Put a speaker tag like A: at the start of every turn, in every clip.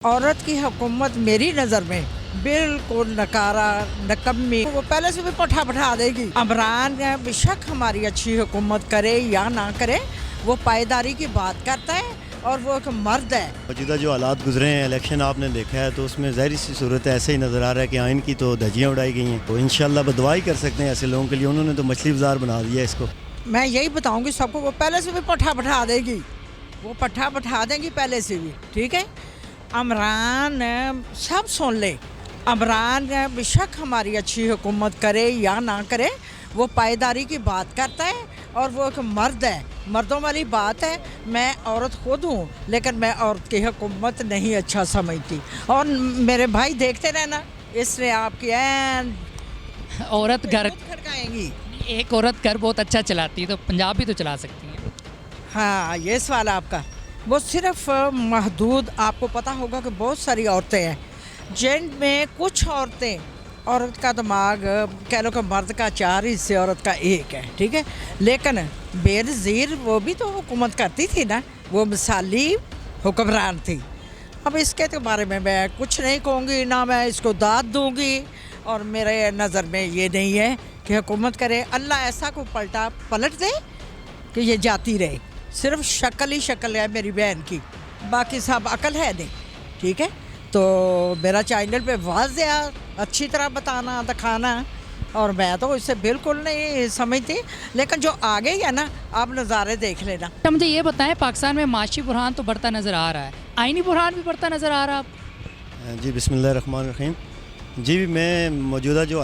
A: औरत की हुकूमत मेरी नज़र में बिल्कुल नकारा नकम्मी, वो पहले से भी पठा बैठा देगी। इमरान बेशक हमारी अच्छी हुकूमत करे या ना करे, वो पायदारी की बात करता है और वो एक मर्द है।
B: मौजूदा जो हालात गुजरे हैं, इलेक्शन आपने देखा है, तो उसमें ज़ाहिर सी सूरत ऐसे ही नज़र आ रहा है कि आइन की तो धज्जियाँ उड़ाई गई हैं। तो इंशाल्लाह बदुआ ही कर सकते हैं ऐसे लोगों के लिए। उन्होंने तो मछली बाजार बना दिया इसको।
A: मैं यही बताऊंगी सबको, वो पहले से भी पठा बैठा देगी, वो पठा बैठा देंगी पहले से भी। ठीक है, इमरान सब सुन ले। इमरान बेशक हमारी अच्छी हुकूमत करे या ना करे, वो पायदारी की बात करता है और वो एक मर्द है। मर्दों वाली बात है। मैं औरत खुद हूँ, लेकिन मैं औरत की हुकूमत नहीं अच्छा समझती। और मेरे भाई देखते रहना, इसने आपकी ऐन
C: औरत घर
A: खड़काएंगी।
C: एक औरत घर बहुत अच्छा चलाती है, तो पंजाब भी तो चला सकती है।
A: हाँ, ये सवाल आपका। वो सिर्फ महदूद, आपको पता होगा कि बहुत सारी औरतें हैं जिनमें कुछ औरतें, औरत का दिमाग कह लो कि मर्द का 4 हिस्से औरत का 1 है। ठीक है, लेकिन बेनज़ीर वो भी तो हुकूमत करती थी ना, वो मिसाली हुक्मरान थी। अब इसके तो बारे में मैं कुछ नहीं कहूँगी, ना मैं इसको दाद दूँगी, और मेरे नज़र में ये नहीं है कि हुकूमत करे। अल्लाह ऐसा को पलट दे कि ये जाती रहे। सिर्फ शक्ल ही शक्ल है मेरी बहन की, बाकी सब अकल है नहीं। ठीक है, तो मेरा चैनल पे वाज़ेह अच्छी तरह बताना दिखाना, और मैं तो इससे बिल्कुल नहीं समझती, लेकिन जो आगे ही है ना, आप नज़ारे देख लेना।
C: तो मुझे ये बताएं, पाकिस्तान में माशी बुरहान तो बढ़ता नज़र आ रहा है, आइनी बुरहान भी बढ़ता नज़र आ रहा है।
B: जी बिस्मिल्लाहिर्रहमानिर्रहीम। जी, मैं मौजूदा जो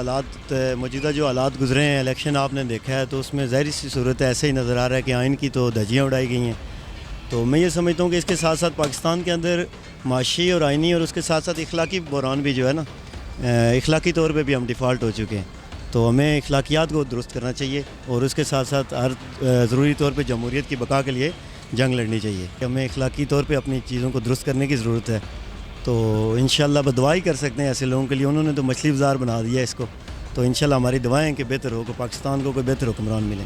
B: हालात गुजरे हैं, इलेक्शन आपने देखा है, तो उसमें ज़ाहिर सी सूरत ऐसे ही नज़र आ रहा है कि आइन की तो धज्जियाँ उड़ाई गई हैं। तो मैं ये समझता हूँ कि इसके साथ साथ पाकिस्तान के अंदर माशी और आइनी और उसके साथ साथ इखलाकी बहरान भी जो है ना, इखलाकी तौर पे भी हम डिफ़ॉल्ट हो चुके हैं। तो हमें इखलाकियात को दुरुस्त करना चाहिए और उसके साथ साथ हर ज़रूरी तौर पे जमहूरियत की बका के लिए जंग लड़नी चाहिए। हमें इखलाकी तौर पे अपनी चीज़ों को दुरुस्त करने की ज़रूरत है। तो इंशाल्लाह बदुआ ही कर सकते हैं ऐसे लोगों के लिए। उन्होंने तो मछली बाजार बना दिया इसको। तो इंशाल्लाह हमारी दुआएं हैं कि बेहतर हो, कि पाकिस्तान को कोई बेहतर हुक्मरान मिले।